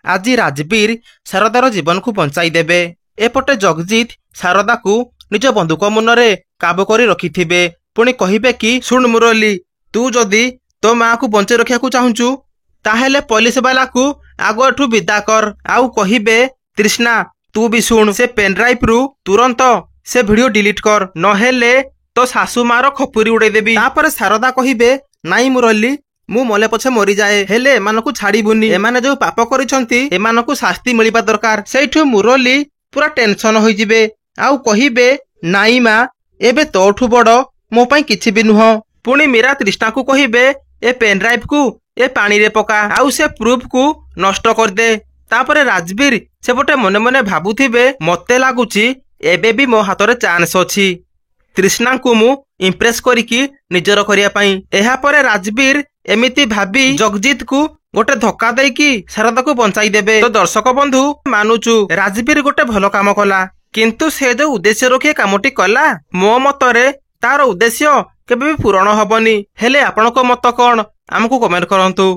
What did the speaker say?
ଆଜି ରାଜବୀର ଶାରଦାର ଜୀବନକୁ ବଞ୍ଚାଇ ଦେବେ। ଏପଟେ ଜଗଜିତ ଶାରଦାକୁ ନିଜ ବନ୍ଧୁକ ମୁନରେ କାବୁ କରି ରଖିଥିବେ। ପୁଣି କହିବେ କି ଶୁଣ ମୁରଲି, ତୁ ଯଦି ତୋ ମାକୁ ବଞ୍ଚେଇ ରଖିବାକୁ ଚାହୁଁଛୁ ତାହେଲେ ପୋଲିସ ବାଲାକୁ ଆଗ ଏଠୁ ବିଦା କର। ଆଉ କହିବେ ତୃଷ୍ଣା ତୁ ବି ଶୁଣ, ସେ ପେନଡ୍ରାଇଭରୁ ତୁରନ୍ତ ସେ ଭିଡିଓ ଡିଲିଟ କର, ନହେଲେ ତୋ ଶାଶୁ ମାର ଖପୁରି ଉଡେଇଦେବି। ତାପରେ ଶାରଦା କହିବେ ନାଇଁ ମୁରଲି, ମୁଁ ମଲେ ପଛେ ମରିଯାଏ, ହେଲେ ଏମାନଙ୍କୁ ଛାଡିବୁନି। ଏମାନେ ଯୋଉ ପାପ କରିଛନ୍ତି ଏମାନଙ୍କୁ ଶାସ୍ତି ମିଳିବା ଦରକାର। ସେଇଠୁ ମୁରଲି ପୁରା ଟେନସନ ହୋଇଯିବେ ଆଉ କହିବେ ନାଇଁ ମା, ଏବେ ତୋଠୁ ବଡ ମୋ ପାଇଁ କିଛି ବି ନୁହଁ। ପୁଣି ମୀରା ତୃଷ୍ଣାକୁ କହିବେ ଏ ପେନଡ୍ରାଇଭକୁ ଏ ପାଣିରେ ପକା ଆଉ ସେ ପ୍ରୁଫକୁ ନଷ୍ଟ କରିଦେ। ତାପରେ ରାଜବୀର ସେପଟେ ମନେ ମନେ ଭାବୁଥିବେ ମତେ ଲାଗୁଛି ଏବେ ବି ମୋ ହାତରେ ଚାନ୍ସ ଅଛି ତୃଷ୍ଣାଙ୍କୁ ମୁଁ ଇମ୍ପ୍ରେସ କରିକି ନିଜର କରିବା ପାଇଁ। ଏହାପରେ ରାଜବୀର ଏମିତି ଭାବି ଜଗଜିତକୁ ଗୋଟେ ଧକ୍କା ଦେଇକି ଶାରଦାକୁ ବଞ୍ଚାଇ ଦେବେ। ତ ଦର୍ଶକ ବନ୍ଧୁ, ମାନୁଛୁ ରାଜବୀର ଗୋଟେ ଭଲ କାମ କଲା, କିନ୍ତୁ ସେ ଯୋଉ ଉଦ୍ଦେଶ୍ୟ ରଖି କାମଟି କଲା ମୋ ମତରେ ତାର ଉଦ୍ଦେଶ୍ୟ କେବେ ବି ପୂରଣ ହବନି। ହେଲେ ଆପଣଙ୍କ ମତ କଣ ଆମକୁ କମେଣ୍ଟ କରନ୍ତୁ।